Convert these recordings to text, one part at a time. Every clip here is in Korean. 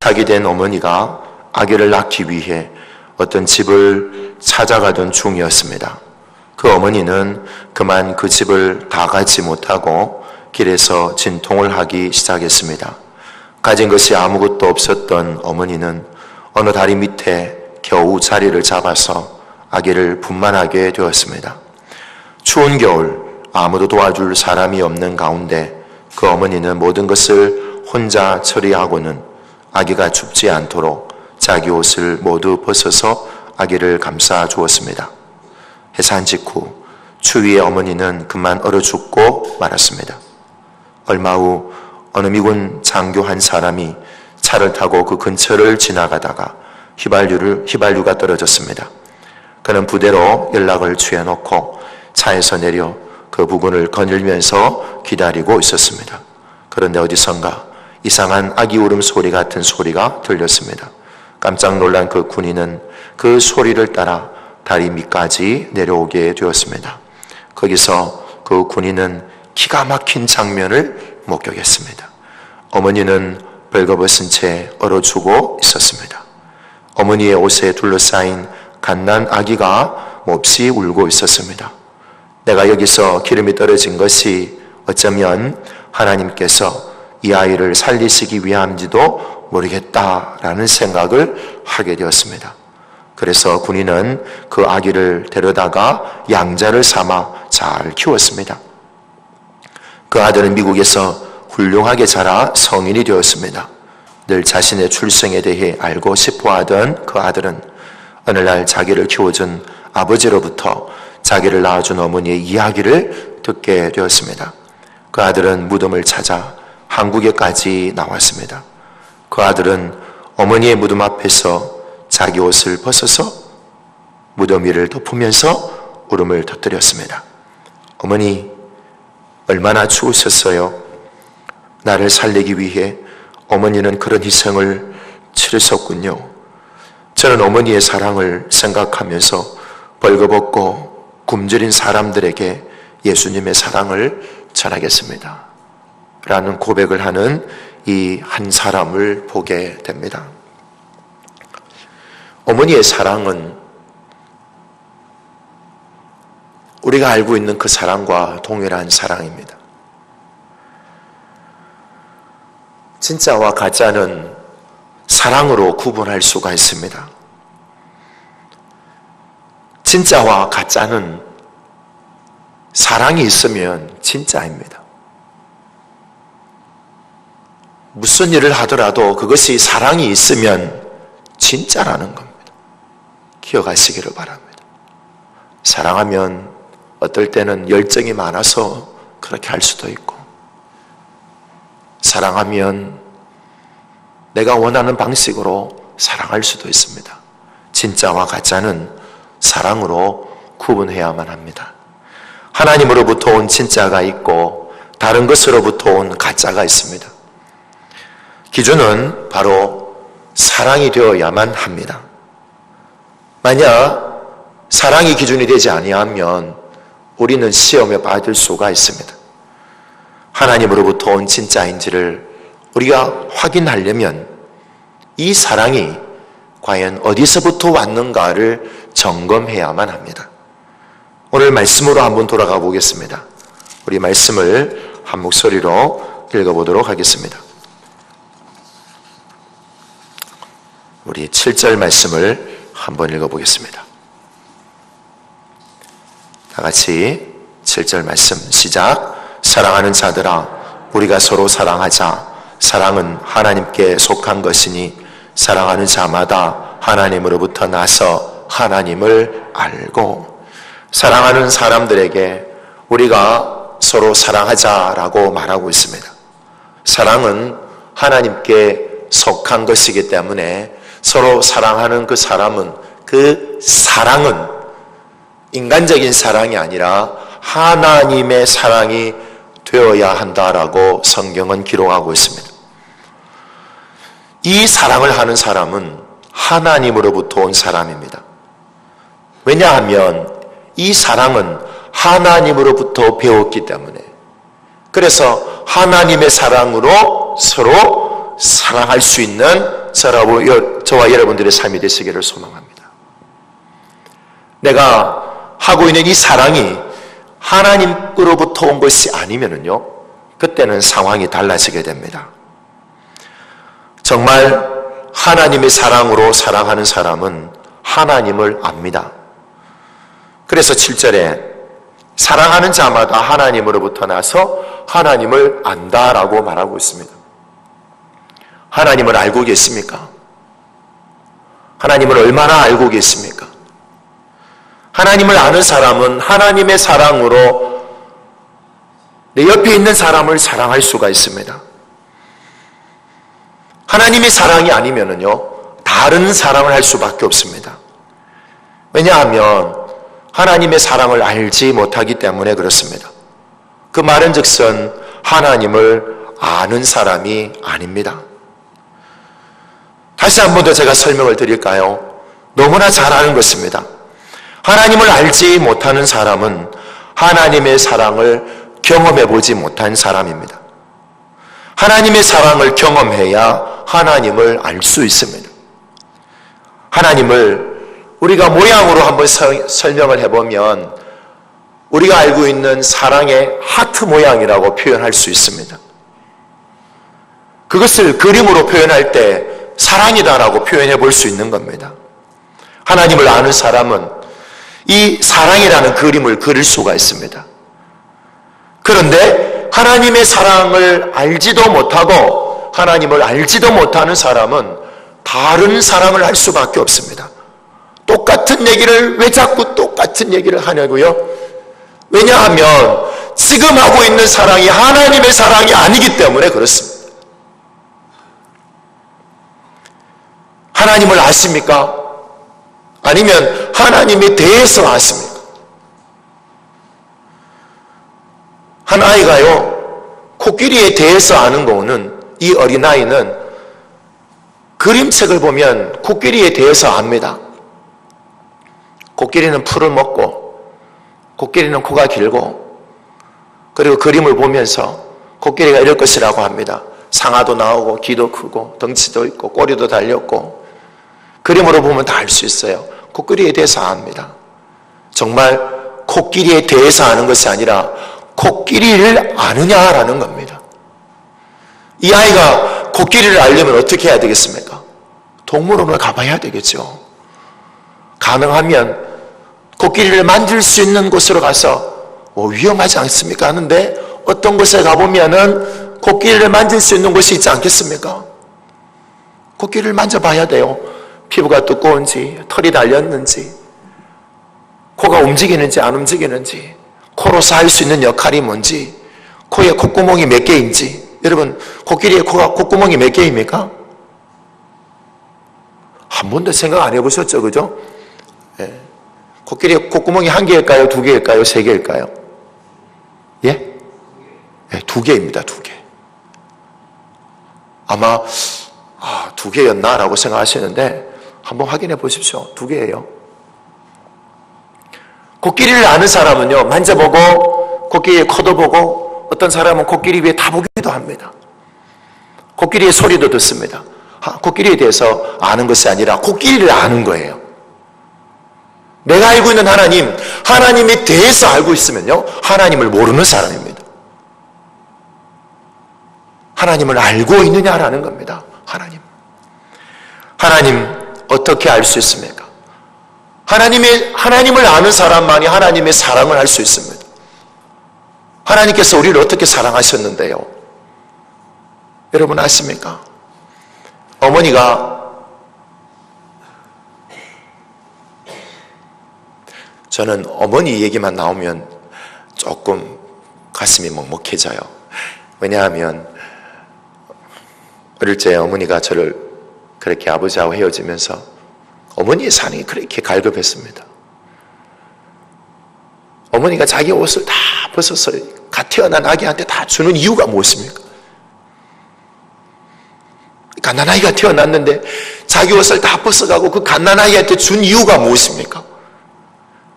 자기 된 어머니가 아기를 낳기 위해 어떤 집을 찾아가던 중이었습니다. 그 어머니는 그만 그 집을 다 가지 못하고 길에서 진통을 하기 시작했습니다. 가진 것이 아무것도 없었던 어머니는 어느 다리 밑에 겨우 자리를 잡아서 아기를 분만하게 되었습니다. 추운 겨울 아무도 도와줄 사람이 없는 가운데 그 어머니는 모든 것을 혼자 처리하고는 아기가 춥지 않도록 자기 옷을 모두 벗어서 아기를 감싸 주었습니다. 해산 직후 추위에 어머니는 그만 얼어 죽고 말았습니다. 얼마 후 어느 미군 장교 한 사람이 차를 타고 그 근처를 지나가다가 휘발유가 떨어졌습니다. 그는 부대로 연락을 취해놓고 차에서 내려 그 부근을 거닐면서 기다리고 있었습니다. 그런데 어디선가 이상한 아기 울음소리 같은 소리가 들렸습니다. 깜짝 놀란 그 군인은 그 소리를 따라 다리 밑까지 내려오게 되었습니다. 거기서 그 군인은 기가 막힌 장면을 목격했습니다. 어머니는 벌거벗은 채 얼어 죽어 있었습니다. 어머니의 옷에 둘러싸인 갓난 아기가 몹시 울고 있었습니다. 내가 여기서 기름이 떨어진 것이 어쩌면 하나님께서 이 아이를 살리시기 위함인지도 모르겠다라는 생각을 하게 되었습니다. 그래서 군인은 그 아기를 데려다가 양자를 삼아 잘 키웠습니다. 그 아들은 미국에서 훌륭하게 자라 성인이 되었습니다. 늘 자신의 출생에 대해 알고 싶어하던 그 아들은 어느 날 자기를 키워준 아버지로부터 자기를 낳아준 어머니의 이야기를 듣게 되었습니다. 그 아들은 무덤을 찾아 한국에까지 나왔습니다. 그 아들은 어머니의 무덤 앞에서 자기 옷을 벗어서 무덤 위를 덮으면서 울음을 터뜨렸습니다. 어머니, 얼마나 추우셨어요? 나를 살리기 위해 어머니는 그런 희생을 치르셨군요. 저는 어머니의 사랑을 생각하면서 벌거벗고 굶주린 사람들에게 예수님의 사랑을 전하겠습니다. 라는 고백을 하는 이 한 사람을 보게 됩니다. 어머니의 사랑은 우리가 알고 있는 그 사랑과 동일한 사랑입니다. 진짜와 가짜는 사랑으로 구분할 수가 있습니다. 진짜와 가짜는 사랑이 있으면 진짜입니다. 무슨 일을 하더라도 그것이 사랑이 있으면 진짜라는 겁니다. 기억하시기를 바랍니다. 사랑하면 어떨 때는 열정이 많아서 그렇게 할 수도 있고, 사랑하면 내가 원하는 방식으로 사랑할 수도 있습니다. 진짜와 가짜는 사랑으로 구분해야만 합니다. 하나님으로부터 온 진짜가 있고 다른 것으로부터 온 가짜가 있습니다. 기준은 바로 사랑이 되어야만 합니다. 만약 사랑이 기준이 되지 아니하면 우리는 시험에 받을 수가 있습니다. 하나님으로부터 온 진짜인지를 우리가 확인하려면 이 사랑이 과연 어디서부터 왔는가를 점검해야만 합니다. 오늘 말씀으로 한번 돌아가 보겠습니다. 우리 말씀을 한 목소리로 읽어보도록 하겠습니다. 우리 7절 말씀을 한번 읽어보겠습니다. 다 같이 7절 말씀 시작. 사랑하는 자들아, 우리가 서로 사랑하자. 사랑은 하나님께 속한 것이니 사랑하는 자마다 하나님으로부터 나서 하나님을 알고. 사랑하는 사람들에게 우리가 서로 사랑하자라고 말하고 있습니다. 사랑은 하나님께 속한 것이기 때문에 서로 사랑하는 그 사랑은 인간적인 사랑이 아니라 하나님의 사랑이 되어야 한다라고 성경은 기록하고 있습니다. 이 사랑을 하는 사람은 하나님으로부터 온 사람입니다. 왜냐하면 이 사랑은 하나님으로부터 배웠기 때문에, 그래서 하나님의 사랑으로 서로 사랑할 수 있는 저와 여러분들의 삶이 되시기를 소망합니다. 내가 하고 있는 이 사랑이 하나님으로부터 온 것이 아니면요, 그때는 상황이 달라지게 됩니다. 정말 하나님의 사랑으로 사랑하는 사람은 하나님을 압니다. 그래서 7절에 사랑하는 자마다 하나님으로부터 나서 하나님을 안다라고 말하고 있습니다. 하나님을 알고 계십니까? 하나님을 얼마나 알고 계십니까? 하나님을 아는 사람은 하나님의 사랑으로 내 옆에 있는 사람을 사랑할 수가 있습니다. 하나님의 사랑이 아니면요, 다른 사랑을 할 수밖에 없습니다. 왜냐하면 하나님의 사랑을 알지 못하기 때문에 그렇습니다. 그 말은 즉슨 하나님을 아는 사람이 아닙니다. 다시 한 번 더 제가 설명을 드릴까요? 너무나 잘 아는 것입니다. 하나님을 알지 못하는 사람은 하나님의 사랑을 경험해 보지 못한 사람입니다. 하나님의 사랑을 경험해야 하나님을 알 수 있습니다. 하나님을 우리가 모양으로 한번 설명을 해보면 우리가 알고 있는 사랑의 하트 모양이라고 표현할 수 있습니다. 그것을 그림으로 표현할 때 사랑이다라고 표현해 볼 수 있는 겁니다. 하나님을 아는 사람은 이 사랑이라는 그림을 그릴 수가 있습니다. 그런데 하나님의 사랑을 알지도 못하고 하나님을 알지도 못하는 사람은 다른 사랑을 할 수밖에 없습니다. 똑같은 얘기를 왜 자꾸 똑같은 얘기를 하냐고요? 왜냐하면 지금 하고 있는 사랑이 하나님의 사랑이 아니기 때문에 그렇습니다. 하나님을 아십니까? 아니면 하나님에 대해서 아십니까? 한 아이가요, 코끼리에 대해서 아는 거는, 이 어린아이는 그림책을 보면 코끼리에 대해서 압니다. 코끼리는 풀을 먹고, 코끼리는 코가 길고, 그리고 그림을 보면서 코끼리가 이럴 것이라고 합니다. 상아도 나오고, 귀도 크고, 덩치도 있고, 꼬리도 달렸고, 그림으로 보면 다 알 수 있어요. 코끼리에 대해서 압니다. 정말 코끼리에 대해서 아는 것이 아니라 코끼리를 아느냐라는 겁니다. 이 아이가 코끼리를 알려면 어떻게 해야 되겠습니까? 동물원을 가봐야 되겠죠. 가능하면 코끼리를 만질 수 있는 곳으로 가서 위험하지 않습니까? 하는데 어떤 곳에 가보면은 코끼리를 만질 수 있는 곳이 있지 않겠습니까? 코끼리를 만져봐야 돼요. 피부가 두꺼운지, 털이 달렸는지, 코가 움직이는지 안 움직이는지, 코로서 할 수 있는 역할이 뭔지, 코에 콧구멍이 몇 개인지. 여러분, 코끼리의 콧구멍이 몇 개입니까? 한 번도 생각 안 해보셨죠, 그죠? 예. 코끼리의 콧구멍이 한 개일까요? 두 개일까요? 세 개일까요? 예? 예, 두 개입니다, 두 개. 아마, 두 개였나라고 생각하시는데, 한번 확인해 보십시오. 두 개예요. 코끼리를 아는 사람은요, 만져보고, 코끼리의 코도 보고, 어떤 사람은 코끼리 위에 타보기도 합니다. 코끼리의 소리도 듣습니다. 코끼리에 대해서 아는 것이 아니라 코끼리를 아는 거예요. 내가 알고 있는 하나님, 하나님에 대해서 알고 있으면요, 하나님을 모르는 사람입니다. 하나님을 알고 있느냐라는 겁니다. 하나님 어떻게 알 수 있습니까? 하나님을 아는 사람만이 하나님의 사랑을 할 수 있습니다. 하나님께서 우리를 어떻게 사랑하셨는데요? 여러분 아십니까? 어머니가, 저는 어머니 얘기만 나오면 조금 가슴이 먹먹해져요. 왜냐하면 어릴 때 어머니가 저를 그렇게 아버지하고 헤어지면서 어머니의 사랑이 그렇게 갈급했습니다. 어머니가 자기 옷을 다 벗어서 갓 태어난 아기한테 다 주는 이유가 무엇입니까? 갓난아이가 태어났는데 자기 옷을 다 벗어가고 그 갓난아이한테 준 이유가 무엇입니까?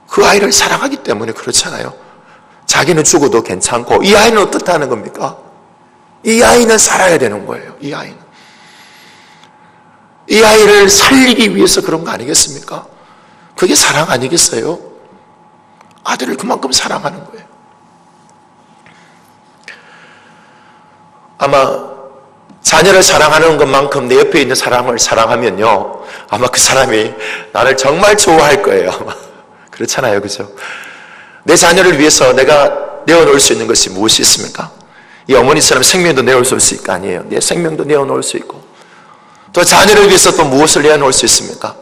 그 아이를 사랑하기 때문에 그렇잖아요. 자기는 죽어도 괜찮고. 이 아이는 어떻다는 겁니까? 이 아이는 살아야 되는 거예요. 이 아이는. 이 아이를 살리기 위해서 그런 거 아니겠습니까? 그게 사랑 아니겠어요? 아들을 그만큼 사랑하는 거예요. 아마 자녀를 사랑하는 것만큼 내 옆에 있는 사람을 사랑하면요, 아마 그 사람이 나를 정말 좋아할 거예요. 아마. 그렇잖아요, 그죠? 내 자녀를 위해서 내가 내어놓을 수 있는 것이 무엇이 있습니까? 이 어머니처럼 생명도 내어놓을 수 있을 거 아니에요. 내 생명도 내어놓을 수 있고, 또 자녀를 위해서 또 무엇을 내어놓을 수 있습니까?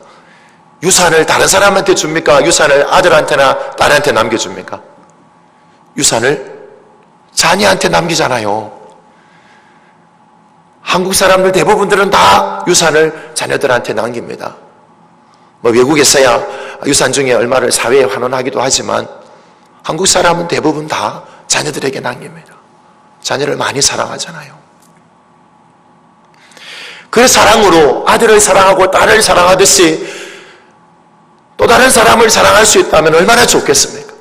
유산을 다른 사람한테 줍니까? 유산을 아들한테나 딸한테 남겨줍니까? 유산을 자녀한테 남기잖아요. 한국 사람들 대부분들은 다 유산을 자녀들한테 남깁니다. 뭐 외국에서야 유산 중에 얼마를 사회에 환원하기도 하지만 한국 사람은 대부분 다 자녀들에게 남깁니다. 자녀를 많이 사랑하잖아요. 그 사랑으로 아들을 사랑하고 딸을 사랑하듯이 또 다른 사람을 사랑할 수 있다면 얼마나 좋겠습니까?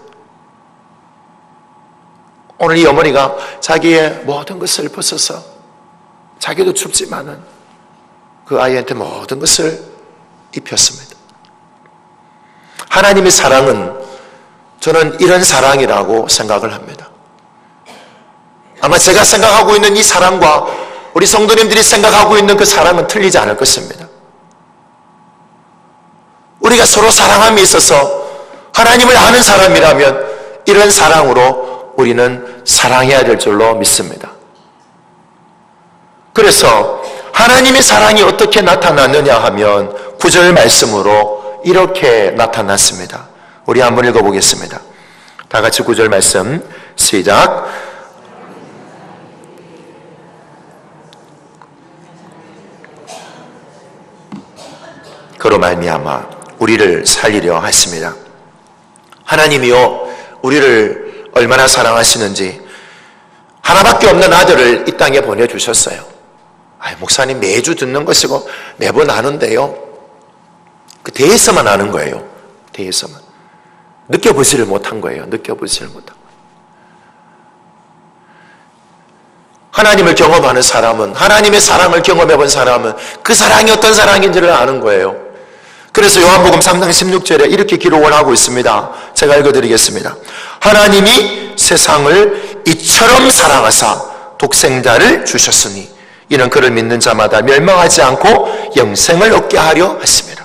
오늘 이 어머니가 자기의 모든 것을 벗어서, 자기도 춥지만은 그 아이한테 모든 것을 입혔습니다. 하나님의 사랑은 저는 이런 사랑이라고 생각을 합니다. 아마 제가 생각하고 있는 이 사랑과 우리 성도님들이 생각하고 있는 그 사랑은 틀리지 않을 것입니다. 우리가 서로 사랑함에 있어서 하나님을 아는 사람이라면 이런 사랑으로 우리는 사랑해야 될 줄로 믿습니다. 그래서 하나님의 사랑이 어떻게 나타났느냐 하면 9절 말씀으로 이렇게 나타났습니다. 우리 한번 읽어보겠습니다. 다 같이 9절 말씀 시작. 그로 말미암아 우리를 살리려 하십니다. 하나님이요, 우리를 얼마나 사랑하시는지 하나밖에 없는 아들을 이 땅에 보내주셨어요. 목사님 매주 듣는 것이고 매번 아는데요, 그 대해서만 아는 거예요. 대해서만 느껴보지를 못한 거예요. 느껴보지를 못한 거예요. 하나님을 경험하는 사람은, 하나님의 사랑을 경험해 본 사람은 그 사랑이 어떤 사랑인지를 아는 거예요. 그래서 요한복음 3장 16절에 이렇게 기록을 하고 있습니다. 제가 읽어드리겠습니다. 하나님이 세상을 이처럼 사랑하사 독생자를 주셨으니 이는 그를 믿는 자마다 멸망하지 않고 영생을 얻게 하려 하십니다.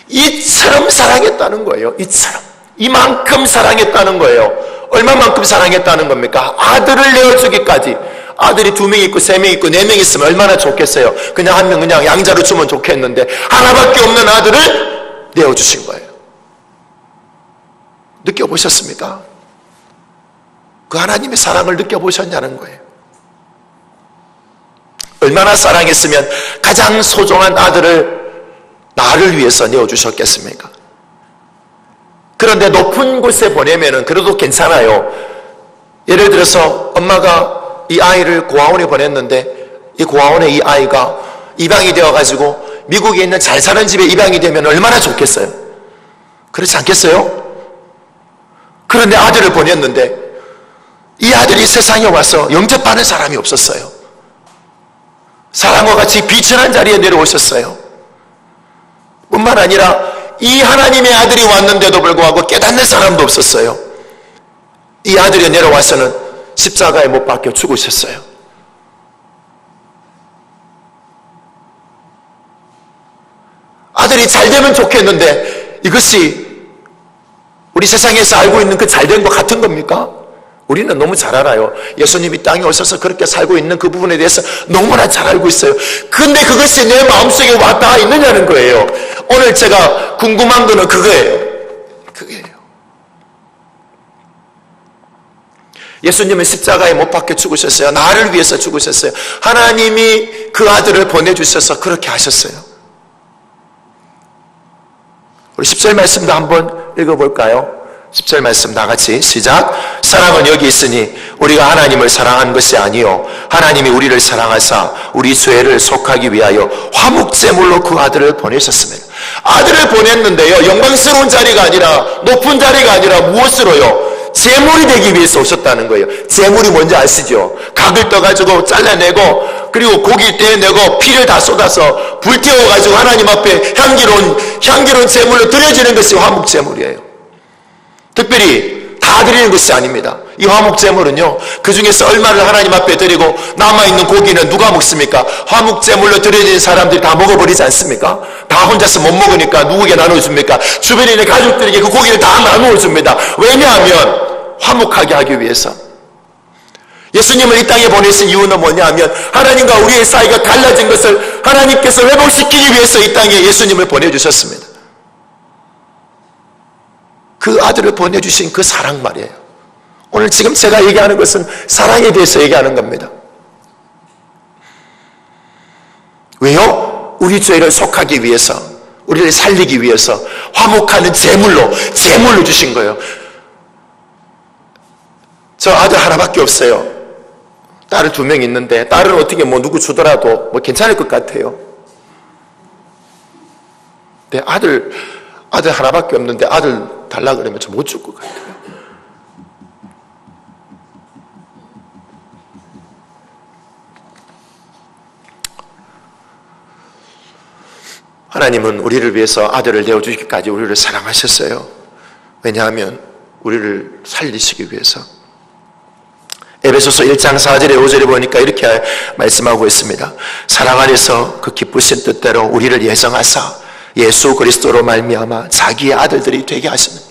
이처럼 사랑했다는 거예요. 이처럼, 이만큼 사랑했다는 거예요. 얼마만큼 사랑했다는 겁니까? 아들을 내어주기까지. 아들이 2명 있고 3명 있고 4명 있으면 얼마나 좋겠어요. 그냥 한 명 그냥 양자로 주면 좋겠는데 하나밖에 없는 아들을 내어주신 거예요. 느껴보셨습니까? 그 하나님의 사랑을 느껴보셨냐는 거예요. 얼마나 사랑했으면 가장 소중한 아들을 나를 위해서 내어주셨겠습니까? 그런데 높은 곳에 보내면은 그래도 괜찮아요. 예를 들어서 엄마가 이 아이를 고아원에 보냈는데 이 고아원에 이 아이가 입양이 되어가지고 미국에 있는 잘 사는 집에 입양이 되면 얼마나 좋겠어요? 그렇지 않겠어요? 그런데 아들을 보냈는데 이 아들이 세상에 와서 영접하는 사람이 없었어요. 사람과 같이 비천한 자리에 내려오셨어요. 뿐만 아니라 이 하나님의 아들이 왔는데도 불구하고 깨닫는 사람도 없었어요. 이 아들이 내려와서는 십자가에 못 박혀 죽으셨어요. 아들이 잘 되면 좋겠는데 이것이 우리 세상에서 알고 있는 그 잘된 것 같은 겁니까? 우리는 너무 잘 알아요. 예수님이 땅에 오셔서 그렇게 살고 있는 그 부분에 대해서 너무나 잘 알고 있어요. 근데 그것이 내 마음속에 와 닿아 있느냐는 거예요. 오늘 제가 궁금한 거는 그거예요. 그게요. 예수님은 십자가에 못 박혀 죽으셨어요. 나를 위해서 죽으셨어요. 하나님이 그 아들을 보내주셔서 그렇게 하셨어요. 우리 10절 말씀도 한번 읽어볼까요? 10절 말씀 다 같이 시작. 사랑은 여기 있으니 우리가 하나님을 사랑한 것이 아니요 하나님이 우리를 사랑하사 우리 죄를 속하기 위하여 화목제물로 그 아들을 보내셨습니다. 아들을 보냈는데요, 영광스러운 자리가 아니라, 높은 자리가 아니라 무엇으로요? 제물이 되기 위해서 오셨다는 거예요. 제물이 뭔지 아시죠? 각을 떠가지고 잘라내고 그리고 고기 떼내고 피를 다 쏟아서 불태워가지고 하나님 앞에 향기로운 제물로 드려지는 것이 화목제물이에요. 특별히 다 드리는 것이 아닙니다. 이 화목제물은요, 그 중에서 얼마를 하나님 앞에 드리고 남아있는 고기는 누가 먹습니까? 화목제물로 드려진 사람들이 다 먹어버리지 않습니까? 다 혼자서 못 먹으니까 누구에게 나눠줍니까? 주변에 있는 가족들에게 그 고기를 다 나누어줍니다. 왜냐하면 화목하게 하기 위해서. 예수님을 이 땅에 보내신 이유는 뭐냐하면 하나님과 우리의 사이가 갈라진 것을 하나님께서 회복시키기 위해서 이 땅에 예수님을 보내주셨습니다. 그 아들을 보내주신 그 사랑 말이에요. 오늘 지금 제가 얘기하는 것은 사랑에 대해서 얘기하는 겁니다. 왜요? 우리 죄를 속하기 위해서, 우리를 살리기 위해서 화목하는 제물로 주신 거예요. 저 아들 하나밖에 없어요. 딸을 2명 있는데 딸은 어떻게 누구 주더라도 괜찮을 것 같아요. 근데 아들 하나밖에 없는데 아들 달라 그러면 저 못 줄 것 같아요. 하나님은 우리를 위해서 아들을 내어주기까지 우리를 사랑하셨어요. 왜냐하면 우리를 살리시기 위해서. 에베소서 1장 4절에 5절에 보니까 이렇게 말씀하고 있습니다. 사랑 안에서 그 기쁘신 뜻대로 우리를 예정하사 예수 그리스도로 말미암아 자기의 아들들이 되게 하십니다.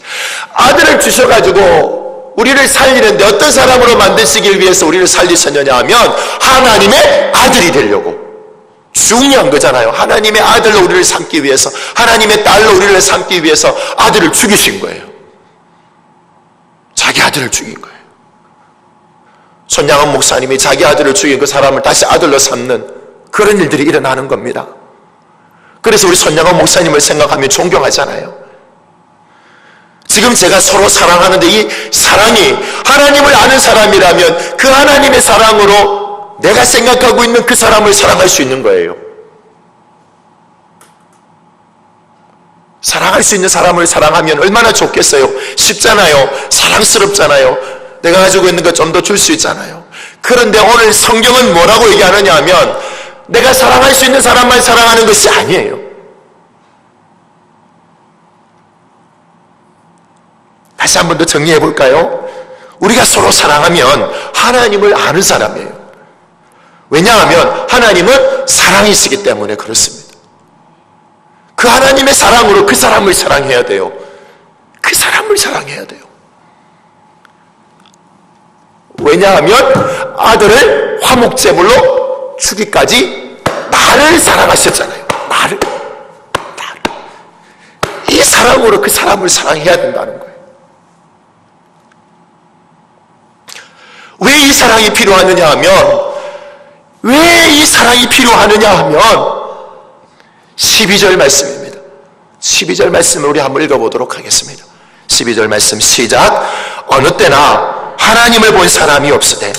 아들을 주셔가지고 우리를 살리는데 어떤 사람으로 만드시길 위해서 우리를 살리셨느냐 하면 하나님의 아들이 되려고. 중요한 거잖아요. 하나님의 아들로 우리를 삼기 위해서, 하나님의 딸로 우리를 삼기 위해서 아들을 죽이신 거예요. 자기 아들을 죽인 거예요. 손양원 목사님이 자기 아들을 죽인 그 사람을 다시 아들로 삼는 그런 일들이 일어나는 겁니다. 그래서 우리 손양원 목사님을 생각하면 존경하잖아요. 지금 제가 서로 사랑하는데 이 사랑이 하나님을 아는 사람이라면 그 하나님의 사랑으로 내가 생각하고 있는 그 사람을 사랑할 수 있는 거예요. 사랑할 수 있는 사람을 사랑하면 얼마나 좋겠어요. 쉽잖아요. 사랑스럽잖아요. 내가 가지고 있는 것 좀 더 줄 수 있잖아요. 그런데 오늘 성경은 뭐라고 얘기하느냐 하면 내가 사랑할 수 있는 사람만 사랑하는 것이 아니에요. 다시 한 번 더 정리해 볼까요? 우리가 서로 사랑하면 하나님을 아는 사람이에요. 왜냐하면 하나님은 사랑이시기 때문에 그렇습니다. 그 하나님의 사랑으로 그 사람을 사랑해야 돼요. 그 사람을 사랑해야 돼요. 왜냐하면 아들을 화목제물로 주기까지 나를 사랑하셨잖아요. 나를. 이 사랑으로 그 사람을 사랑해야 된다는 거예요. 왜 이 사랑이 필요하느냐 하면 12절 말씀입니다. 12절 말씀을 우리 한번 읽어보도록 하겠습니다. 12절 말씀 시작. 어느 때나 하나님을 본 사람이 없으되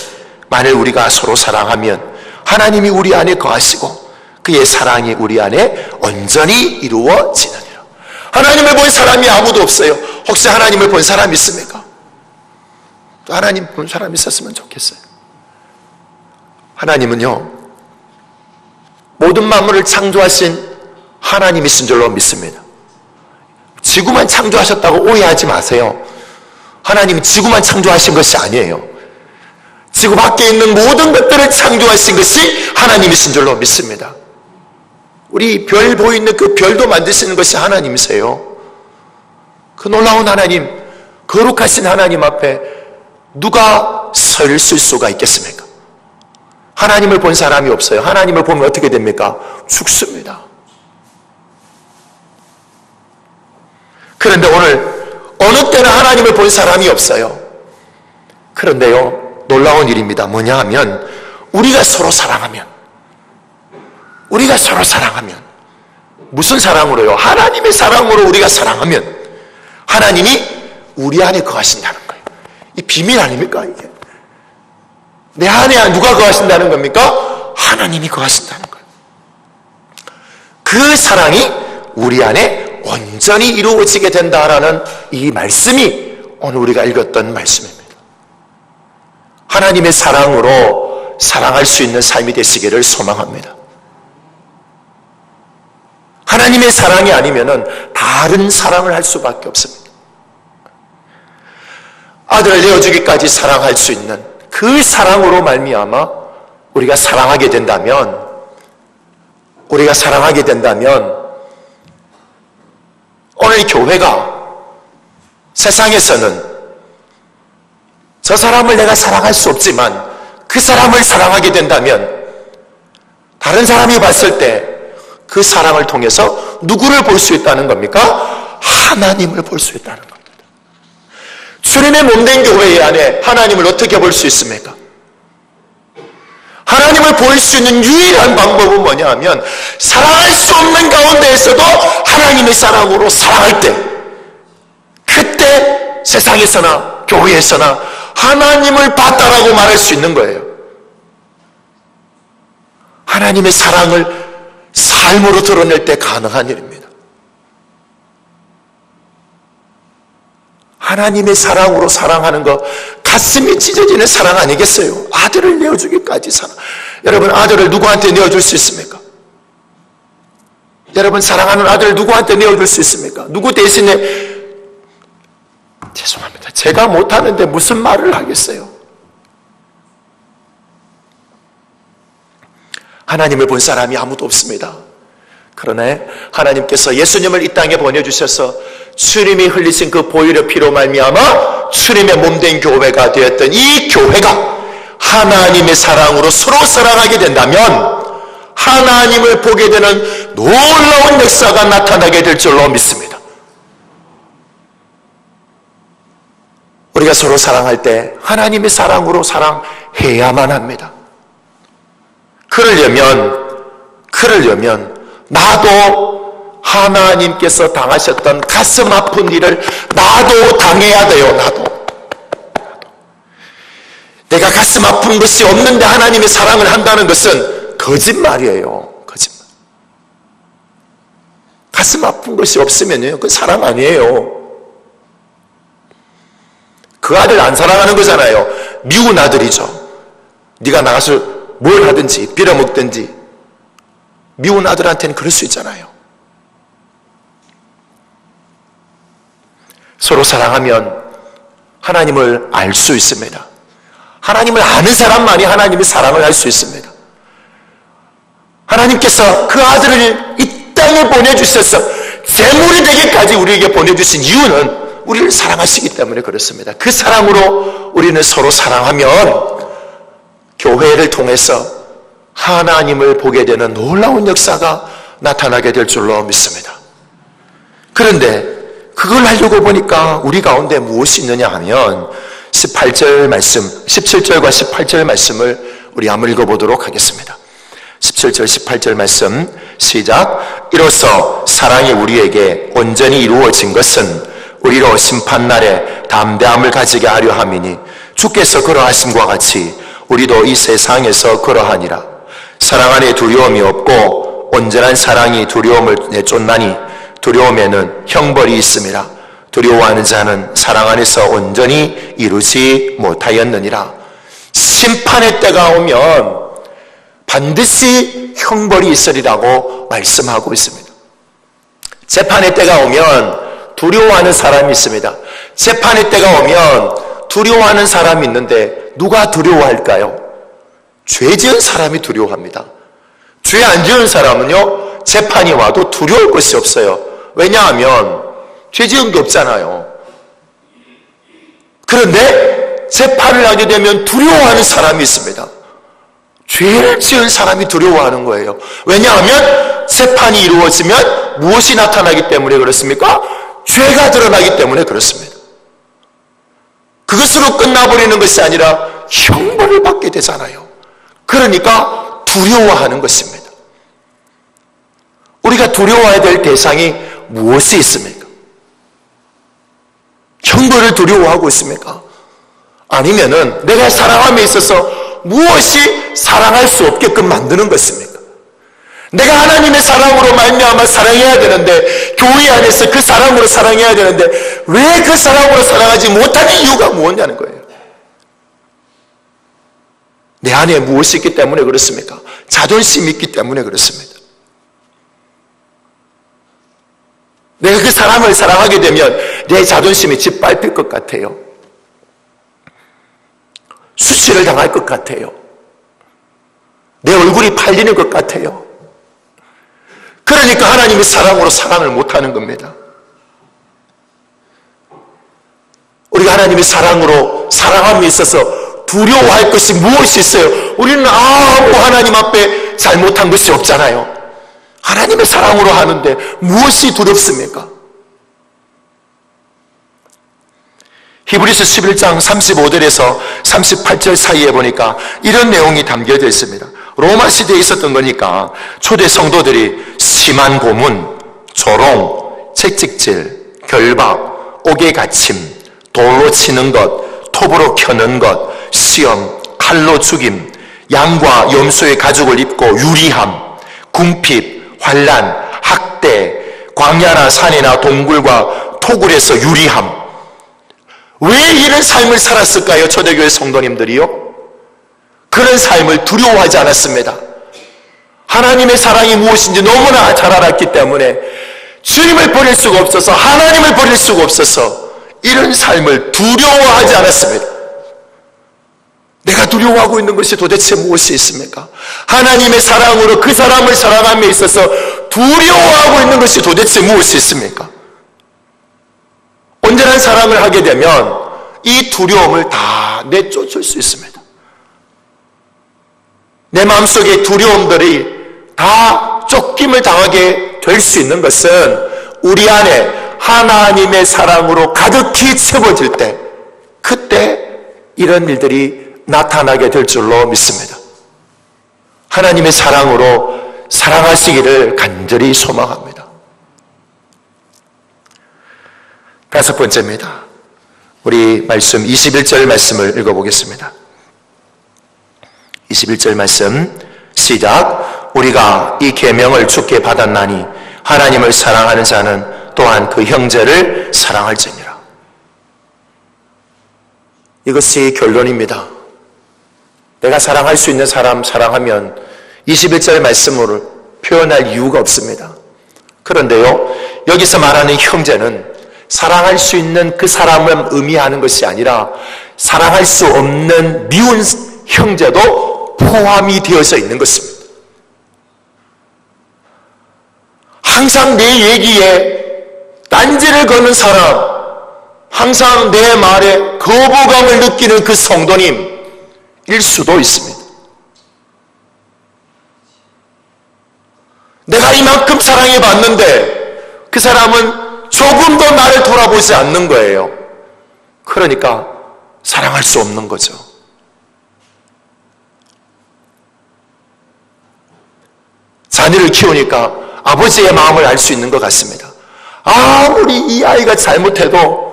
만일 우리가 서로 사랑하면 하나님이 우리 안에 거하시고 그의 사랑이 우리 안에 온전히 이루어지느니라. 하나님을 본 사람이 아무도 없어요. 혹시 하나님을 본 사람 있습니까? 또 하나님 본 사람 있었으면 좋겠어요. 하나님은요, 모든 만물을 창조하신 하나님이신 줄로 믿습니다. 지구만 창조하셨다고 오해하지 마세요. 하나님이 지구만 창조하신 것이 아니에요. 지구 밖에 있는 모든 것들을 창조하신 것이 하나님이신 줄로 믿습니다. 우리 별 보이는 그 별도 만드시는 것이 하나님이세요. 그 놀라운 하나님, 거룩하신 하나님 앞에 누가 서 있을 수가 있겠습니까? 하나님을 본 사람이 없어요. 하나님을 보면 어떻게 됩니까? 죽습니다. 그런데 오늘 어느 때나 하나님을 본 사람이 없어요. 그런데요, 놀라운 일입니다. 뭐냐 하면 우리가 서로 사랑하면 무슨 사랑으로요? 하나님의 사랑으로 우리가 사랑하면 하나님이 우리 안에 거하신다는 거예요. 이 비밀 아닙니까 이게? 내 안에 누가 거하신다는 겁니까? 하나님이 거하신다는 거예요. 그 사랑이 우리 안에 온전히 이루어지게 된다라는 이 말씀이 오늘 우리가 읽었던 말씀입니다. 하나님의 사랑으로 사랑할 수 있는 삶이 되시기를 소망합니다. 하나님의 사랑이 아니면은 다른 사랑을 할 수밖에 없습니다. 아들을 내어주기까지 사랑할 수 있는 그 사랑으로 말미암아 우리가 사랑하게 된다면 오늘 교회가 세상에서는 저 사람을 내가 사랑할 수 없지만 그 사람을 사랑하게 된다면 다른 사람이 봤을 때 그 사랑을 통해서 누구를 볼 수 있다는 겁니까? 하나님을 볼 수 있다는 겁니다. 주님의 몸된 교회 안에 하나님을 어떻게 볼 수 있습니까? 하나님을 볼 수 있는 유일한 방법은 뭐냐 하면 사랑할 수 없는 가운데에서도 하나님의 사랑으로 사랑할 때 그때 세상에서나 교회에서나 하나님을 봤다라고 말할 수 있는 거예요. 하나님의 사랑을 삶으로 드러낼 때 가능한 일입니다. 하나님의 사랑으로 사랑하는 거 가슴이 찢어지는 사랑 아니겠어요? 아들을 내어주기까지 사랑. 여러분, 아들을 누구한테 내어줄 수 있습니까? 여러분, 사랑하는 아들을 누구한테 내어줄 수 있습니까? 누구 대신에? 죄송합니다. 제가 못하는데 무슨 말을 하겠어요? 하나님을 본 사람이 아무도 없습니다. 그러나 하나님께서 예수님을 이 땅에 보내주셔서 주님이 흘리신 그 보혈의 피로 말미암아 주님의 몸된 교회가 되었던 이 교회가 하나님의 사랑으로 서로 사랑하게 된다면 하나님을 보게 되는 놀라운 역사가 나타나게 될 줄로 믿습니다. 우리가 서로 사랑할 때 하나님의 사랑으로 사랑해야만 합니다. 그러려면 나도 하나님께서 당하셨던 가슴 아픈 일을 나도 당해야 돼요. 나도. 내가 가슴 아픈 것이 없는데 하나님의 사랑을 한다는 것은 거짓말이에요. 거짓말. 가슴 아픈 것이 없으면요, 그건 사랑 아니에요. 그 아들 안 사랑하는 거잖아요. 미운 아들이죠. 네가 나가서 뭘 하든지 빌어먹든지 미운 아들한테는 그럴 수 있잖아요. 서로 사랑하면 하나님을 알 수 있습니다. 하나님을 아는 사람만이 하나님의 사랑을 알 수 있습니다. 하나님께서 그 아들을 이 땅에 보내주셔서 제물이 되기까지 우리에게 보내주신 이유는 우리를 사랑하시기 때문에 그렇습니다. 그 사랑으로 우리는 서로 사랑하면 교회를 통해서 하나님을 보게 되는 놀라운 역사가 나타나게 될 줄로 믿습니다. 그런데 그걸 하려고 보니까 우리 가운데 무엇이 있느냐 하면 18절 말씀, 17절과 18절 말씀을 우리 한번 읽어보도록 하겠습니다. 17절, 18절 말씀 시작. 이로써 사랑이 우리에게 온전히 이루어진 것은 우리로 심판날에 담대함을 가지게 하려 함이니 주께서 그러하심과 같이 우리도 이 세상에서 그러하니라. 사랑 안에 두려움이 없고 온전한 사랑이 두려움을 내쫓나니 두려움에는 형벌이 있음이라. 두려워하는 자는 사랑 안에서 온전히 이루지 못하였느니라. 심판의 때가 오면 반드시 형벌이 있으리라고 말씀하고 있습니다. 재판의 때가 오면 두려워하는 사람이 있습니다. 재판의 때가 오면 두려워하는 사람이 있는데 누가 두려워할까요? 죄 지은 사람이 두려워합니다. 죄 안 지은 사람은요, 재판이 와도 두려울 것이 없어요. 왜냐하면 죄 지은 게 없잖아요. 그런데 재판을 하게 되면 두려워하는 사람이 있습니다. 죄를 지은 사람이 두려워하는 거예요. 왜냐하면 재판이 이루어지면 무엇이 나타나기 때문에 그렇습니까? 죄가 드러나기 때문에 그렇습니다. 그것으로 끝나버리는 것이 아니라 형벌을 받게 되잖아요. 그러니까 두려워하는 것입니다. 우리가 두려워해야 될 대상이 무엇이 있습니까? 형벌을 두려워하고 있습니까? 아니면은 내가 사랑함에 있어서 무엇이 사랑할 수 없게끔 만드는 것입니까? 내가 하나님의 사랑으로 말미암아 사랑해야 되는데, 교회 안에서 그 사랑으로 사랑해야 되는데 왜 그 사랑으로 사랑하지 못하는 이유가 무엇냐는 거예요. 내 안에 무엇이 있기 때문에 그렇습니까? 자존심이 있기 때문에 그렇습니다. 내가 그 사람을 사랑하게 되면 내 자존심이 짓밟힐 것 같아요. 수치를 당할 것 같아요. 내 얼굴이 팔리는 것 같아요. 그러니까 하나님이 사랑으로 사랑을 못하는 겁니다. 우리가 하나님의 사랑으로 사랑함에 있어서 두려워할 것이 무엇이 있어요? 우리는 아무 하나님 앞에 잘못한 것이 없잖아요. 하나님의 사랑으로 하는데 무엇이 두렵습니까? 히브리서 11장 35절에서 38절 사이에 보니까 이런 내용이 담겨져 있습니다. 로마 시대에 있었던 거니까 초대 성도들이 심한 고문, 조롱, 채찍질, 결박, 옥에 갇힘, 돌로 치는 것, 톱으로 켜는 것, 시험, 칼로 죽임, 양과 염소의 가죽을 입고 유리함, 궁핍, 환난, 학대, 광야나 산이나 동굴과 토굴에서 유리함. 왜 이런 삶을 살았을까요? 초대교회 성도님들이요? 그런 삶을 두려워하지 않았습니다. 하나님의 사랑이 무엇인지 너무나 잘 알았기 때문에 주님을 버릴 수가 없어서, 하나님을 버릴 수가 없어서 이런 삶을 두려워하지 않았습니다. 내가 두려워하고 있는 것이 도대체 무엇이 있습니까? 하나님의 사랑으로 그 사람을 사랑함에 있어서 두려워하고 있는 것이 도대체 무엇이 있습니까? 온전한 사랑을 하게 되면 이 두려움을 다 내쫓을 수 있습니다. 내 마음속의 두려움들이 다 쫓김을 당하게 될 수 있는 것은 우리 안에 하나님의 사랑으로 가득히 채워질 때, 그때 이런 일들이 나타나게 될 줄로 믿습니다. 하나님의 사랑으로 사랑하시기를 간절히 소망합니다. 다섯 번째입니다. 우리 말씀 21절 말씀을 읽어보겠습니다. 21절 말씀 시작. 우리가 이 계명을 주께 받았나니 하나님을 사랑하는 자는 또한 그 형제를 사랑할지니라. 이것이 결론입니다. 내가 사랑할 수 있는 사람 사랑하면 21절 말씀으로 표현할 이유가 없습니다. 그런데요, 여기서 말하는 형제는 사랑할 수 있는 그 사람을 의미하는 것이 아니라 사랑할 수 없는 미운 형제도 포함이 되어져 있는 것입니다. 항상 내 얘기에 딴지를 거는 사람, 항상 내 말에 거부감을 느끼는 그 성도님일 수도 있습니다. 내가 이만큼 사랑해 봤는데 그 사람은 조금도 나를 돌아보지 않는 거예요. 그러니까 사랑할 수 없는 거죠. 자녀를 키우니까 아버지의 마음을 알 수 있는 것 같습니다. 아무리 이 아이가 잘못해도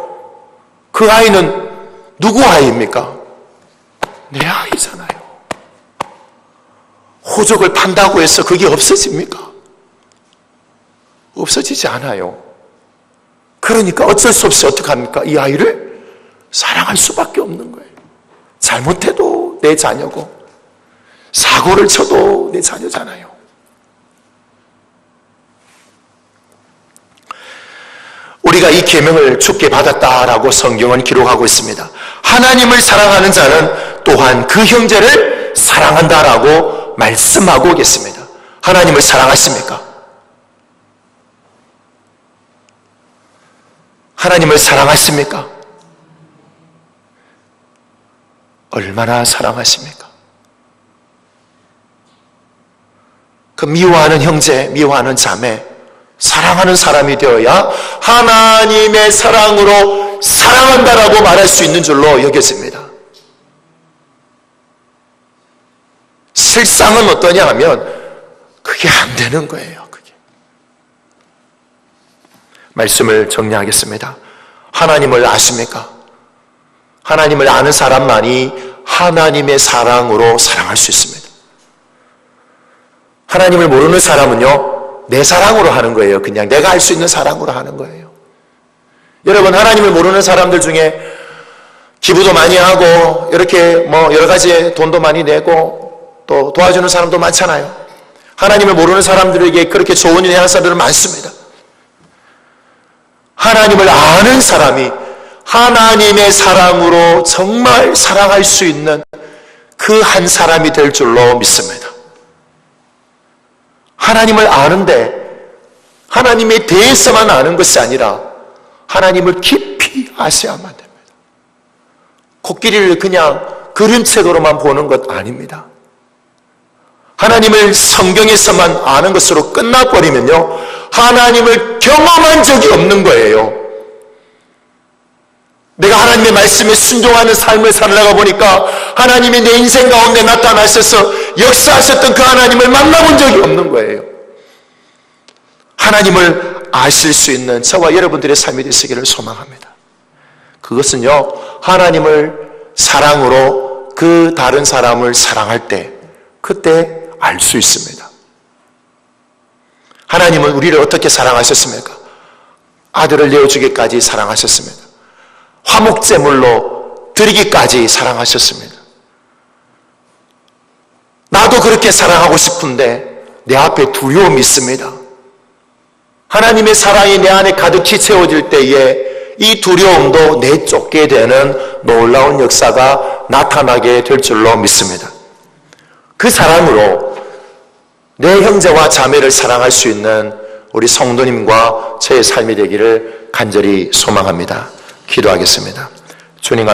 그 아이는 누구 아이입니까? 내 아이잖아요. 호적을 판다고 해서 그게 없어집니까? 없어지지 않아요. 그러니까 어쩔 수 없이 어떻게 합니까? 이 아이를 사랑할 수밖에 없는 거예요. 잘못해도 내 자녀고 사고를 쳐도 내 자녀잖아요. 우리가 이 계명을 주께 받았다라고 성경은 기록하고 있습니다. 하나님을 사랑하는 자는 또한 그 형제를 사랑한다라고 말씀하고 계십니다. 하나님을 사랑하십니까? 하나님을 사랑하십니까? 얼마나 사랑하십니까? 그 미워하는 형제, 미워하는 자매, 사랑하는 사람이 되어야 하나님의 사랑으로 사랑한다라고 말할 수 있는 줄로 여겨집니다. 실상은 어떠냐 하면 그게 안 되는 거예요. 그게. 말씀을 정리하겠습니다. 하나님을 아십니까? 하나님을 아는 사람만이 하나님의 사랑으로 사랑할 수 있습니다. 하나님을 모르는 사람은요, 내 사랑으로 하는 거예요. 그냥 내가 할 수 있는 사랑으로 하는 거예요. 여러분, 하나님을 모르는 사람들 중에 기부도 많이 하고 이렇게 뭐 여러 가지 돈도 많이 내고 또 도와주는 사람도 많잖아요. 하나님을 모르는 사람들에게 그렇게 좋은 일 하는 사람들은 많습니다. 하나님을 아는 사람이 하나님의 사랑으로 정말 사랑할 수 있는 그 한 사람이 될 줄로 믿습니다. 하나님을 아는데 하나님에 대해서만 아는 것이 아니라 하나님을 깊이 아셔야만 됩니다. 코끼리를 그냥 그림책으로만 보는 것 아닙니다. 하나님을 성경에서만 아는 것으로 끝나버리면요, 하나님을 경험한 적이 없는 거예요. 내가 하나님의 말씀에 순종하는 삶을 살아가 보니까 하나님이 내 인생 가운데 나타나셔서 역사하셨던 그 하나님을 만나본 적이 없는 거예요. 하나님을 아실 수 있는 저와 여러분들의 삶이 되시기를 소망합니다. 그것은요, 하나님을 사랑으로 그 다른 사람을 사랑할 때 그때 알 수 있습니다. 하나님은 우리를 어떻게 사랑하셨습니까? 아들을 내어주기까지 사랑하셨습니다. 화목제물로 드리기까지 사랑하셨습니다. 나도 그렇게 사랑하고 싶은데 내 앞에 두려움이 있습니다. 하나님의 사랑이 내 안에 가득히 채워질 때에 이 두려움도 내쫓게 되는 놀라운 역사가 나타나게 될 줄로 믿습니다. 그 사랑으로 내 형제와 자매를 사랑할 수 있는 우리 성도님과 저의 삶이 되기를 간절히 소망합니다. 기도하겠습니다. 주님